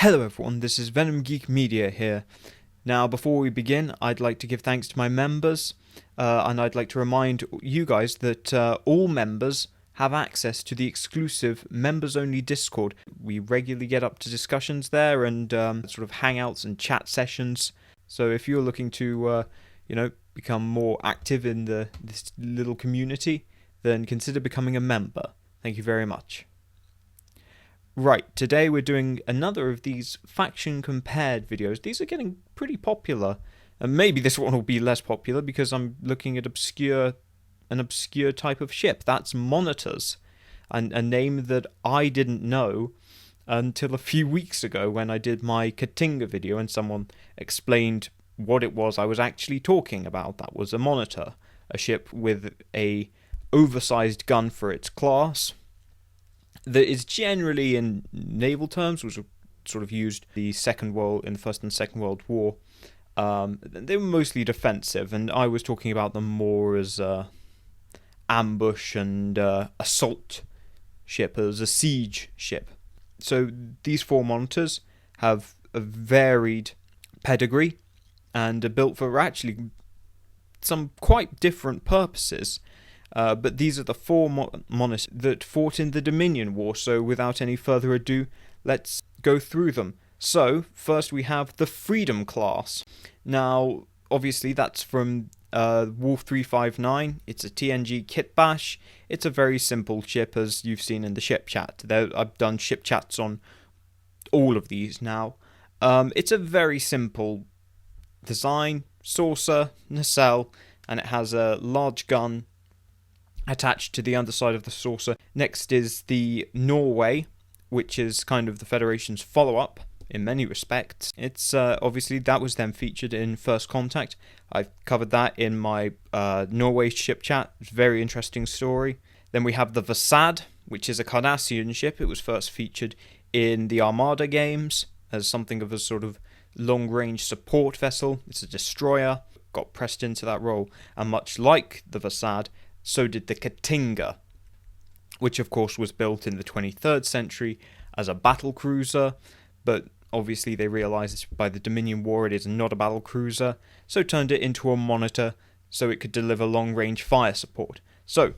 Hello everyone, this is Venom Geek Media here. Now before we begin, I'd like to give thanks to my members, and I'd like to remind you guys that all members have access to the exclusive members-only Discord. We regularly get up to discussions there and sort of hangouts and chat sessions. So if you're looking to, become more active in this little community, then consider becoming a member. Thank you very much. Right, today we're doing another of these faction compared videos. These are getting pretty popular, and maybe this one will be less popular because I'm looking at an obscure type of ship. That's monitors, and a name that I didn't know until a few weeks ago when I did my Katinga video and someone explained what it was I was actually talking about. That was a monitor, a ship with a oversized gun for its class, that is generally in naval terms, which were sort of used in the First and Second World War. They were mostly defensive, and I was talking about them more as ambush and assault ship, as a siege ship. So these four monitors have a varied pedigree and are built for actually some quite different purposes. But these are the four monitors that fought in the Dominion War, so without any further ado, let's go through them. So, first we have the Freedom class. Now, obviously that's from Wolf 359, it's a TNG kit bash. It's a very simple ship, as you've seen in the ship chat. I've done ship chats on all of these now. It's a very simple design, saucer, nacelle, and it has a large gun attached to the underside of the saucer. Next is the Norway, which is kind of the Federation's follow-up in many respects. It's obviously that was then featured in First Contact. I've covered that in my Norway ship chat. It's a very interesting story. Then we have the Vasad, which is a Cardassian ship. It was first featured in the Armada games as something of a sort of long-range support vessel. It's a destroyer, got pressed into that role, and much like the Vasad, so did the Katinga, which of course was built in the 23rd century as a battle cruiser, but obviously they realised by the Dominion War it is not a battle cruiser, so turned it into a monitor so it could deliver long-range fire support. So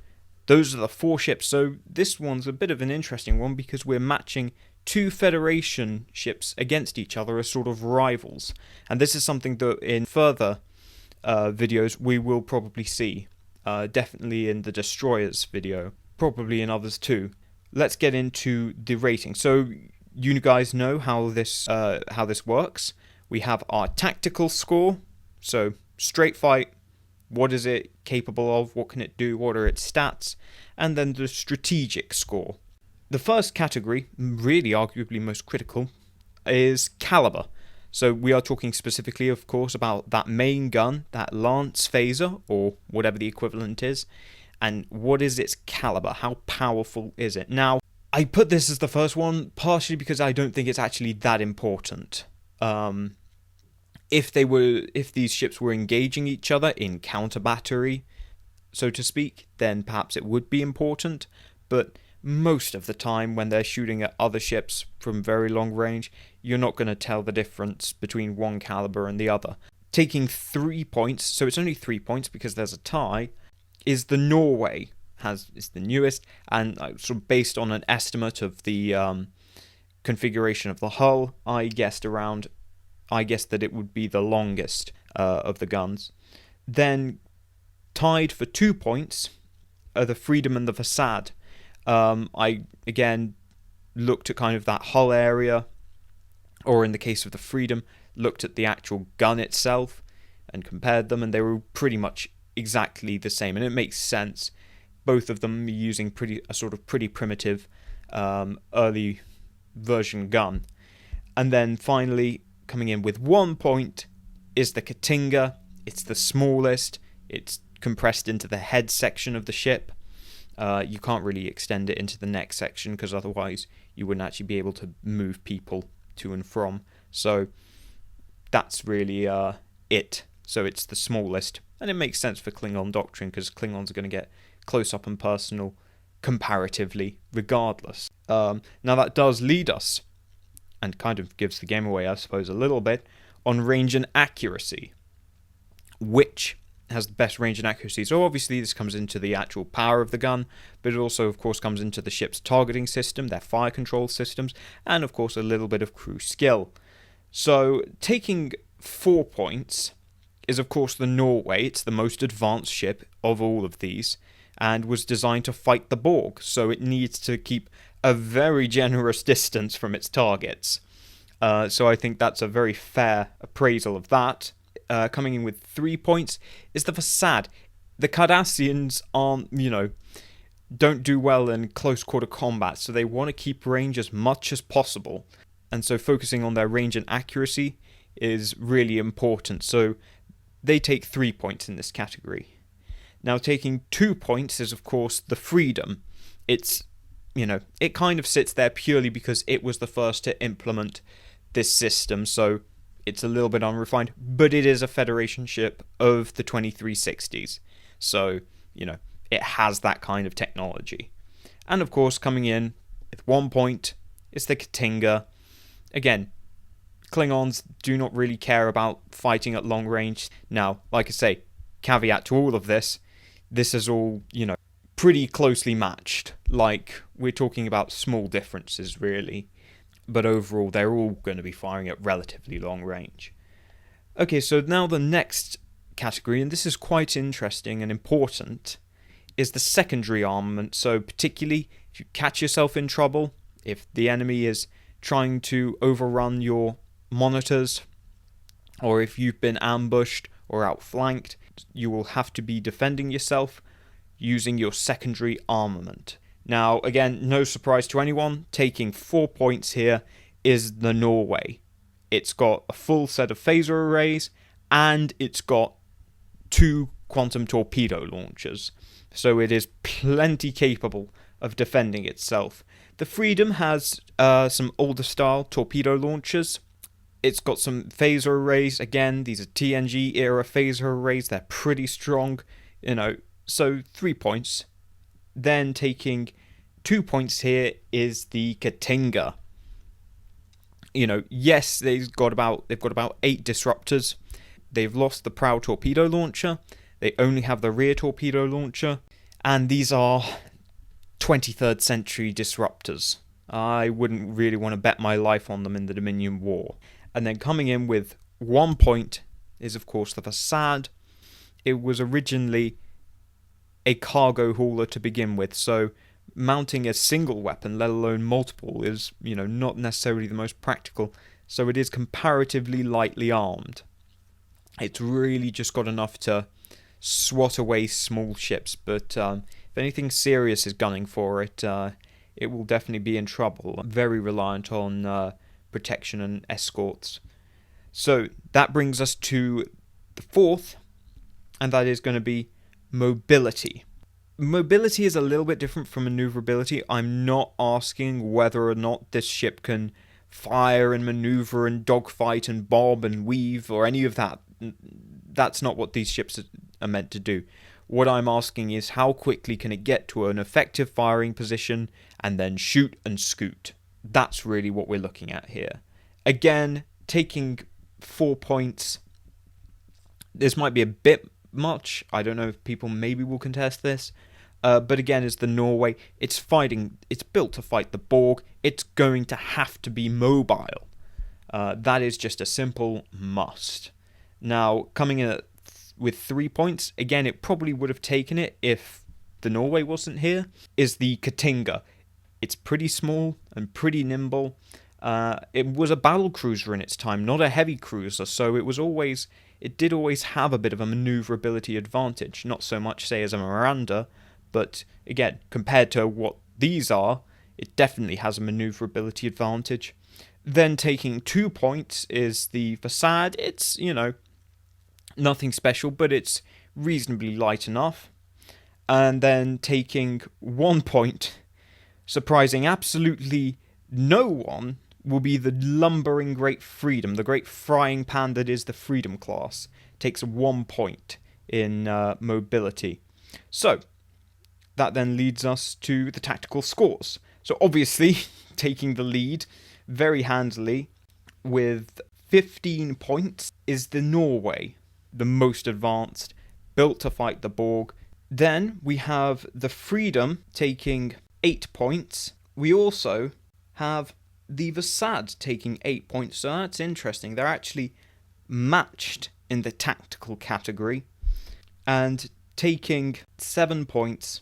those are the four ships. So this one's a bit of an interesting one because we're matching two Federation ships against each other as sort of rivals, and this is something that in further videos we will probably see. Definitely in the Destroyers video, probably in others too. Let's get into the rating. So you guys know how this works. We have our tactical score, so straight fight, what is it capable of, what can it do, what are its stats, and then the strategic score. The first category, really arguably most critical, is caliber. So we are talking specifically, of course, about that main gun, that lance phaser, or whatever the equivalent is, and what is its caliber? How powerful is it? Now, I put this as the first one partially because I don't think it's actually that important. If these ships were engaging each other in counter battery, so to speak, then perhaps it would be important, but most of the time when they're shooting at other ships from very long range, you're not going to tell the difference between one caliber and the other. Taking 3 points, so it's only 3 points because there's a tie, is the Norway. It's the newest, and sort of based on an estimate of the configuration of the hull, I guessed that it would be the longest of the guns. Then tied for 2 points are the Freedom and the Vasad. I, again, looked at kind of that hull area, or in the case of the Freedom, looked at the actual gun itself and compared them, and they were pretty much exactly the same, and it makes sense. Both of them are using a sort of pretty primitive early version gun. And then finally, coming in with 1 point, is the Katinga. It's the smallest, it's compressed into the head section of the ship. You can't really extend it into the neck section because otherwise you wouldn't actually be able to move people to and from. So that's really it. So it's the smallest, and it makes sense for Klingon doctrine because Klingons are going to get close up and personal comparatively regardless. Now that does lead us and kind of gives the game away, I suppose, a little bit, on range and accuracy. Which has the best range and accuracy? So obviously this comes into the actual power of the gun, but it also, of course, comes into the ship's targeting system, their fire control systems, and, of course, a little bit of crew skill. So taking 4 points is, of course, the Norway. It's the most advanced ship of all of these, and was designed to fight the Borg, so it needs to keep a very generous distance from its targets. So I think that's a very fair appraisal of that. Coming in with 3 points is the Vasad. The Cardassians don't do well in close quarter combat, so they want to keep range as much as possible. And so focusing on their range and accuracy is really important. So they take 3 points in this category. Now, taking 2 points is, of course, the Freedom. It kind of sits there purely because it was the first to implement this system, so it's a little bit unrefined, but it is a Federation ship of the 2360s. So, it has that kind of technology. And, of course, coming in with 1 point is the Katinga. Again, Klingons do not really care about fighting at long range. Now, like I say, caveat to all of this is all, pretty closely matched. Like, we're talking about small differences, really. But overall, they're all going to be firing at relatively long range. Okay, so now the next category, and this is quite interesting and important, is the secondary armament. So particularly, if you catch yourself in trouble, if the enemy is trying to overrun your monitors, or if you've been ambushed or outflanked, you will have to be defending yourself using your secondary armament. Now, again, no surprise to anyone, taking 4 points here is the Norway. It's got a full set of phaser arrays, and it's got 2 quantum torpedo launchers. So it is plenty capable of defending itself. The Freedom has some older style torpedo launchers. It's got some phaser arrays. Again, these are TNG era phaser arrays. They're pretty strong, so 3 points. Then taking 2 points here is the Katinga. Yes, they've got about 8 disruptors. They've lost the prow torpedo launcher. They only have the rear torpedo launcher. And these are 23rd century disruptors. I wouldn't really want to bet my life on them in the Dominion War. And then coming in with 1 point is, of course, the Vasad. It was originally a cargo hauler to begin with, so mounting a single weapon, let alone multiple, is, not necessarily the most practical, so it is comparatively lightly armed. It's really just got enough to swat away small ships, but if anything serious is gunning for it, it will definitely be in trouble. Very reliant on protection and escorts. So that brings us to the fourth, and that is going to be mobility. Mobility is a little bit different from maneuverability. I'm not asking whether or not this ship can fire and maneuver and dogfight and bob and weave or any of that. That's not what these ships are meant to do. What I'm asking is how quickly can it get to an effective firing position and then shoot and scoot. That's really what we're looking at here. Again, taking 4 points, this might be a bit much. I don't know if people maybe will contest this. But again, it's the Norway. It's built to fight the Borg. It's going to have to be mobile. That is just a simple must. Now, coming in with 3 points, again, it probably would have taken it if the Norway wasn't here, is the Katinga. It's pretty small and pretty nimble. It was a battle cruiser in its time, not a heavy cruiser, so it did always have a bit of a maneuverability advantage. Not so much, say, as a Miranda, but again, compared to what these are, it definitely has a maneuverability advantage. Then taking 2 points is the Vasad. It's, nothing special, but it's reasonably light enough. And then taking 1 point, surprising absolutely no one, will be the lumbering Great Freedom, the great frying pan that is the Freedom class. Takes 1 point in mobility. So, that then leads us to the tactical scores. So obviously, taking the lead very handily with 15 points is the Norway, the most advanced, built to fight the Borg. Then we have the Freedom taking 8 points. We also have the Vasad taking 8 points, so that's interesting. They're actually matched in the tactical category. And taking 7 points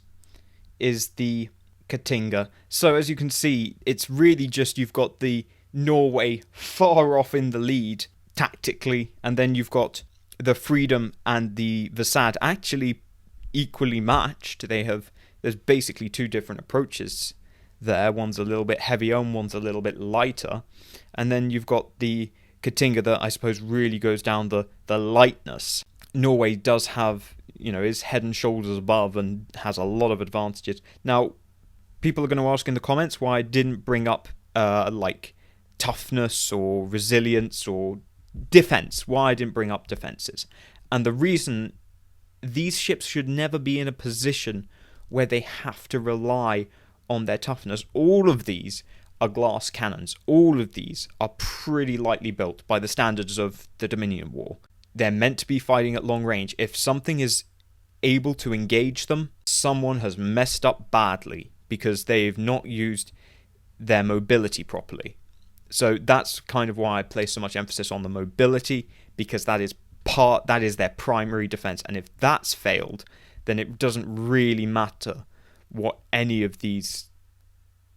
is the Katinga. So as you can see, it's really just you've got the Norway far off in the lead tactically, and then you've got the Freedom and the Vasad actually equally matched. There's basically two different approaches there. One's a little bit heavier and one's a little bit lighter. And then you've got the Katinga that I suppose really goes down the lightness. Norway does have, is head and shoulders above and has a lot of advantages. Now, people are going to ask in the comments why I didn't bring up like toughness or resilience or defense, why I didn't bring up defenses. And the reason, these ships should never be in a position where they have to rely on their toughness. All of these are glass cannons. All of these are pretty lightly built by the standards of the Dominion War. They're meant to be fighting at long range. If something is able to engage them, someone has messed up badly because they've not used their mobility properly. So that's kind of why I place so much emphasis on the mobility, because that is their primary defense. And if that's failed, then it doesn't really matter what any of these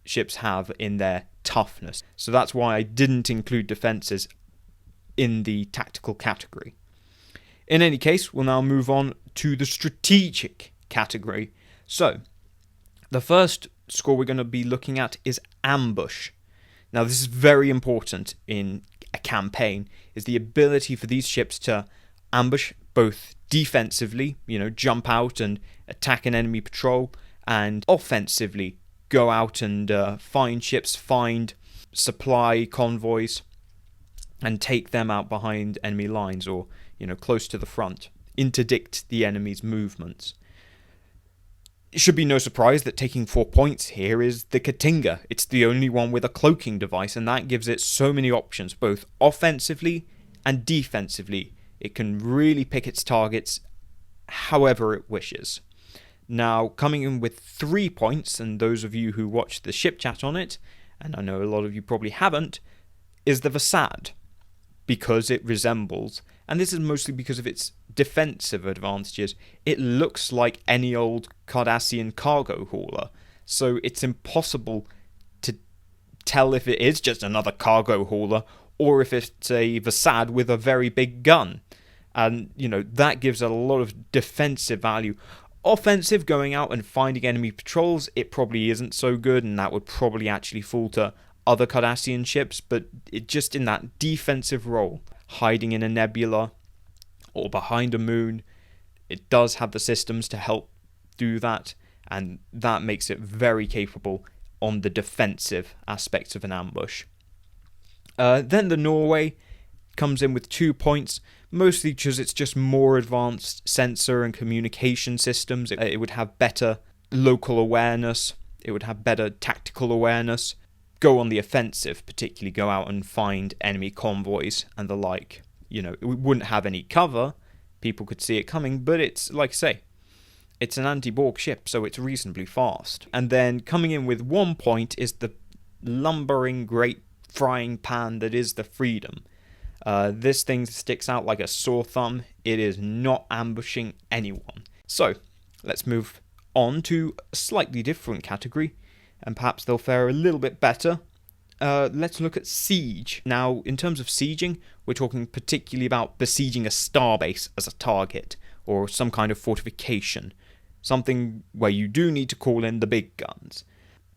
ships have in their toughness. So that's why I didn't include defenses in the tactical category. In any case, we'll now move on to the strategic category. So, the first score we're going to be looking at is ambush. Now, this is very important in a campaign, is the ability for these ships to ambush both defensively, jump out and attack an enemy patrol, and offensively go out and find ships, find supply convoys, and take them out behind enemy lines or, close to the front, interdict the enemy's movements. It should be no surprise that taking 4 points here is the Katinga. It's the only one with a cloaking device, and that gives it so many options, both offensively and defensively. It can really pick its targets however it wishes. Now, coming in with 3 points, and those of you who watched the ship chat on it, and I know a lot of you probably haven't, is the Vasad, because it resembles, and this is mostly because of its defensive advantages, it looks like any old Cardassian cargo hauler, so it's impossible to tell if it is just another cargo hauler or if it's a Vasad with a very big gun. And, that gives it a lot of defensive value. Offensive, going out and finding enemy patrols, it probably isn't so good, and that would probably actually fall to other Cardassian ships, but it just in that defensive role, hiding in a nebula or behind a moon, it does have the systems to help do that, and that makes it very capable on the defensive aspects of an ambush. Then the Norway comes in with 2 points, mostly because it's just more advanced sensor and communication systems. It would have better local awareness, it would have better tactical awareness, go on the offensive, particularly go out and find enemy convoys and the like. It wouldn't have any cover, people could see it coming, but it's, like I say, it's an anti-Borg ship, so it's reasonably fast. And then coming in with 1 point is the lumbering great frying pan that is the Freedom. This thing sticks out like a sore thumb. It is not ambushing anyone. So, let's move on to a slightly different category, and perhaps they'll fare a little bit better. Let's look at siege. Now, in terms of sieging, we're talking particularly about besieging a starbase as a target, or some kind of fortification. Something where you do need to call in the big guns.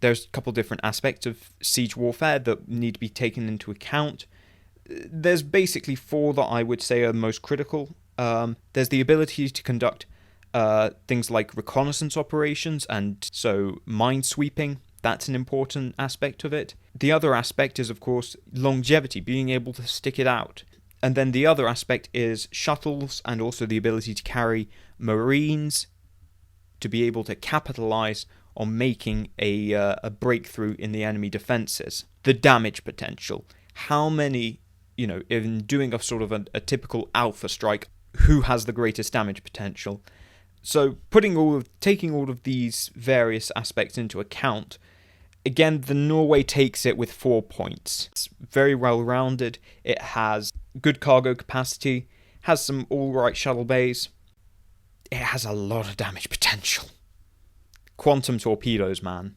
There's a couple different aspects of siege warfare that need to be taken into account. There's basically 4 that I would say are most critical. There's the ability to conduct things like reconnaissance operations, and so minesweeping. That's an important aspect of it. The other aspect is, of course, longevity, being able to stick it out. And then the other aspect is shuttles, and also the ability to carry marines to be able to capitalize on making a breakthrough in the enemy defenses. The damage potential. How many, in doing a sort of a typical alpha strike, who has the greatest damage potential? So taking all of these various aspects into account, again, the Norway takes it with 4 points. It's very well rounded. It has good cargo capacity, has some alright shuttle bays. It has a lot of damage potential. Quantum torpedoes, man.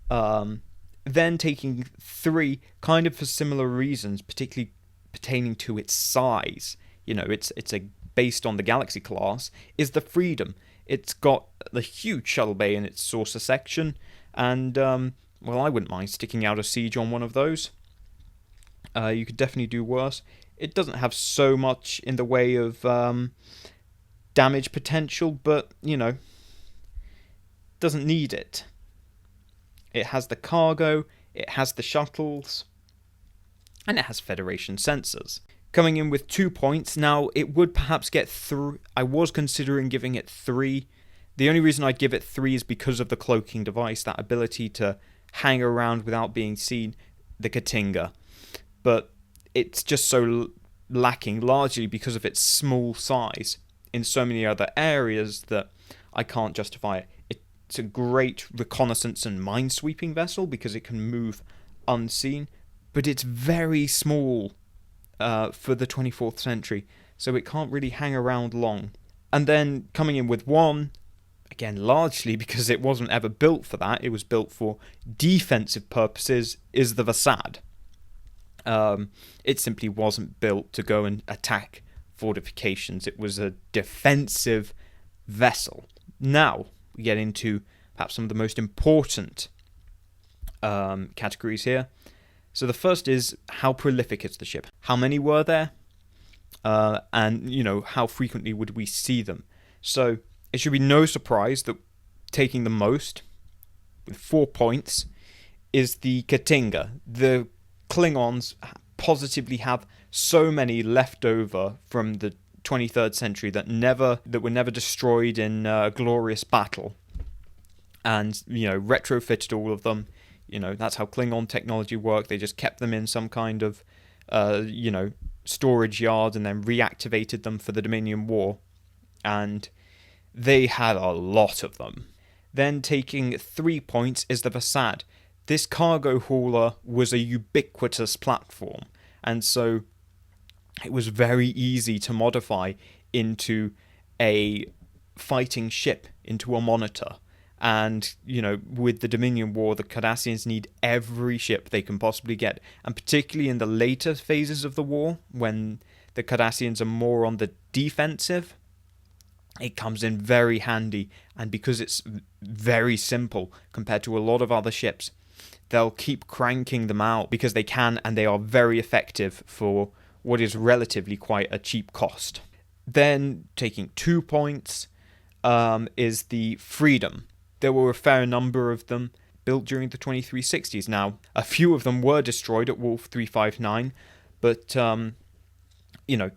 Then taking 3, kind of for similar reasons, particularly pertaining to its size. It's based on the Galaxy class, is the Freedom. It's got the huge shuttle bay in its saucer section, and, I wouldn't mind sticking out a siege on one of those. You could definitely do worse. It doesn't have so much in the way of damage potential, but, doesn't need it. It has the cargo, it has the shuttles, and it has Federation sensors. Coming in with 2 points. Now, it would perhaps get 3. I was considering giving it 3. The only reason I'd give it 3 is because of the cloaking device, that ability to hang around without being seen, the Katinga. But it's just so lacking, largely because of its small size in so many other areas, that I can't justify it. It's a great reconnaissance and minesweeping vessel because it can move unseen, but it's very small for the 24th century, so it can't really hang around long. And then coming in with 1, again, largely because it wasn't ever built for that, it was built for defensive purposes, is the Vasad. It simply wasn't built to go and attack fortifications. It was a defensive vessel. Now, we get into perhaps some of the most important categories here. So the first is, how prolific is the ship? How many were there? And, how frequently would we see them? So it should be no surprise that taking the most, with 4 points, is the Katinga. The Klingons positively have so many left over from the 23rd century that were never destroyed in a glorious battle. And, retrofitted all of them. That's how Klingon technology worked. They just kept them in some kind of, storage yard and then reactivated them for the Dominion War. And they had a lot of them. Then taking 3 points is the Vasad. This cargo hauler was a ubiquitous platform. And so it was very easy to modify into a fighting ship, into a monitor. And, with the Dominion War, the Cardassians need every ship they can possibly get. And particularly in the later phases of the war, when the Cardassians are more on the defensive, it comes in very handy. And because it's very simple compared to a lot of other ships, they'll keep cranking them out because they can, and they are very effective for what is relatively quite a cheap cost. Then, taking 2 points, is the Freedom. There were a fair number of them built during the 2360s. Now, a few of them were destroyed at Wolf 359, but, the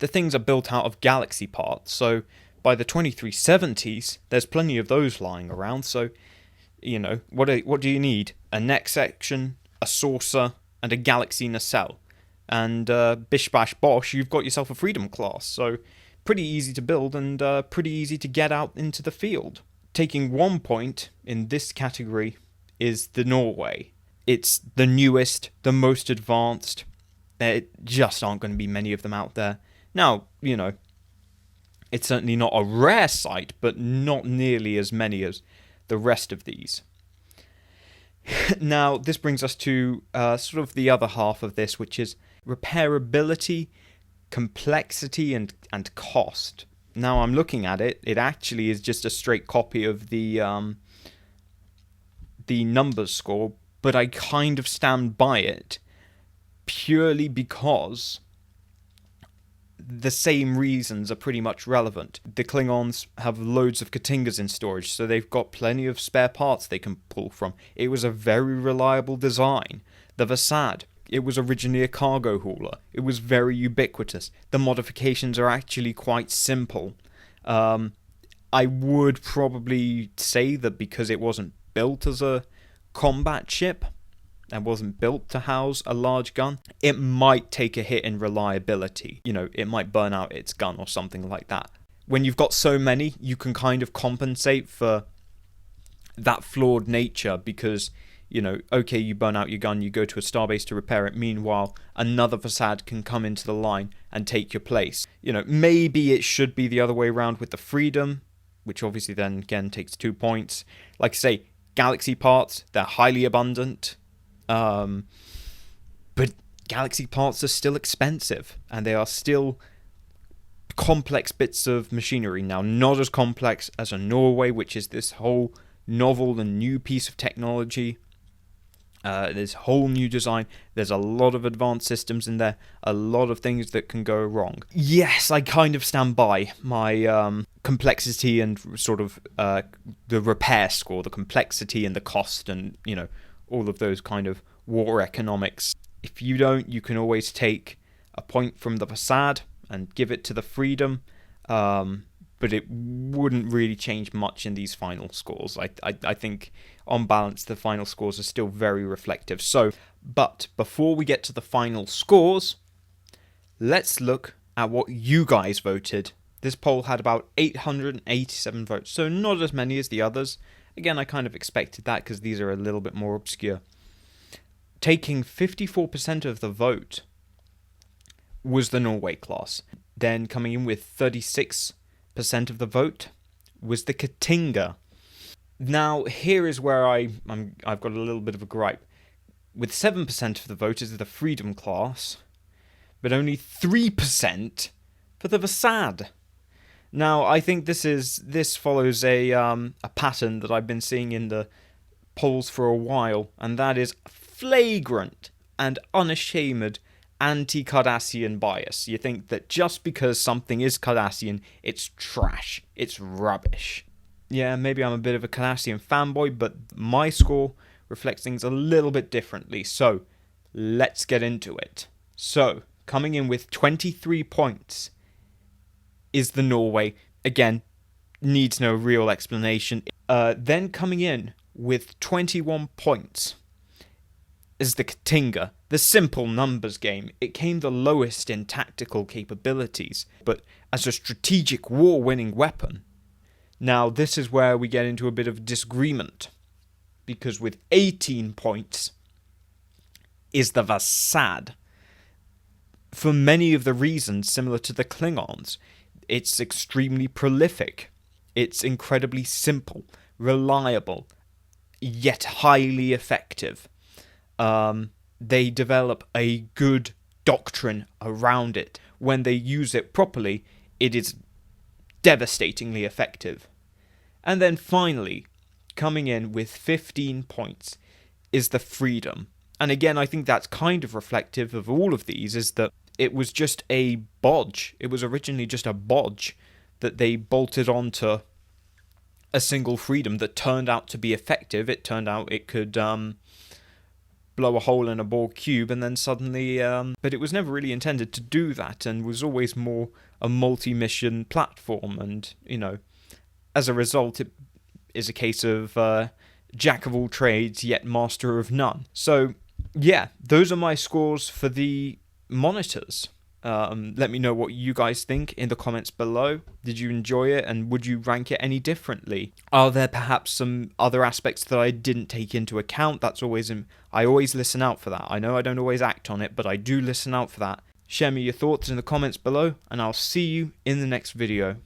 things are built out of Galaxy parts, so by the 2370s, there's plenty of those lying around, so, what do you need? A neck section, a saucer, and a Galaxy nacelle. And bish bash bosh, you've got yourself a Freedom class, so pretty easy to build and pretty easy to get out into the field. Taking 1 point in this category is the Norway. It's the newest, the most advanced. There just aren't going to be many of them out there. Now, it's certainly not a rare sight, but not nearly as many as the rest of these. Now, this brings us to sort of the other half of this, which is repairability, complexity, and cost. Now I'm looking at it, it actually is just a straight copy of the numbers score, but I kind of stand by it purely because the same reasons are pretty much relevant. The Klingons have loads of Katingas in storage, so they've got plenty of spare parts they can pull from. It was a very reliable design. The Vasad, it was originally a cargo hauler. It was very ubiquitous. The modifications are actually quite simple. I would probably say that because it wasn't built as a combat ship and wasn't built to house a large gun, it might take a hit in reliability. You know, it might burn out its gun or something like that. When you've got so many, you can kind of compensate for that flawed nature because, you know, okay, you burn out your gun, you go to a starbase to repair it. Meanwhile, another Vasad can come into the line and take your place. You know, maybe it should be the other way around with the Freedom, which obviously then again takes 2 points. Like I say, galaxy parts, they're highly abundant. But galaxy parts are still expensive, and they are still complex bits of machinery. Now, not as complex as a Norway, which is this whole novel and new piece of technology. There's whole new design. There's a lot of advanced systems in there. A lot of things that can go wrong. Yes, I kind of stand by my complexity and sort of the repair score, the complexity and the cost, and, you know, all of those kind of war economics. If you don't, you can always take a point from the Vasad and give it to the Freedom, but it wouldn't really change much in these final scores. I think, on balance, the final scores are still very reflective. But before we get to the final scores, let's look at what you guys voted. This poll had about 887 votes, so not as many as the others. Again, I kind of expected that because these are a little bit more obscure. Taking 54% of the vote was the Norway class. Then coming in with 36% of the vote was the Katinga. Now, here is where I've got a little bit of a gripe. With 7% of the vote is the Freedom class, but only 3% for the Vasad. Now, I think this follows a pattern that I've been seeing in the polls for a while, and that is flagrant and unashamed anti-Cardassian bias. You think that just because something is Cardassian, it's trash, it's rubbish. Yeah, maybe I'm a bit of a Cardassian fanboy, but my score reflects things a little bit differently, so let's get into it. So, coming in with 23 points is the Norway. Again, needs no real explanation. Then coming in with 21 points is the Katinga. The simple numbers game. It came the lowest in tactical capabilities, but as a strategic war-winning weapon. Now, this is where we get into a bit of disagreement, because with 18 points is the Vasad. For many of the reasons similar to the Klingons, it's extremely prolific. It's incredibly simple, reliable, yet highly effective. They develop a good doctrine around it. When they use it properly, it is devastatingly effective. And then finally, coming in with 15 points is the Freedom. And again, I think that's kind of reflective of all of these, is that it was just a bodge. It was originally just a bodge that they bolted onto a single Freedom that turned out to be effective. It turned out it could blow a hole in a Borg cube, and then suddenly... but it was never really intended to do that, and was always more a multi-mission platform, and, you know, as a result, it is a case of jack of all trades, yet master of none. So, yeah, those are my scores for the monitors. Let me know what you guys think in the comments below. Did you enjoy it, and would you rank it any differently? Are there perhaps some other aspects that I didn't take into account? That's always I always listen out for that. I know I don't always act on it, but I do listen out for that. Share me your thoughts in the comments below, and I'll see you in the next video.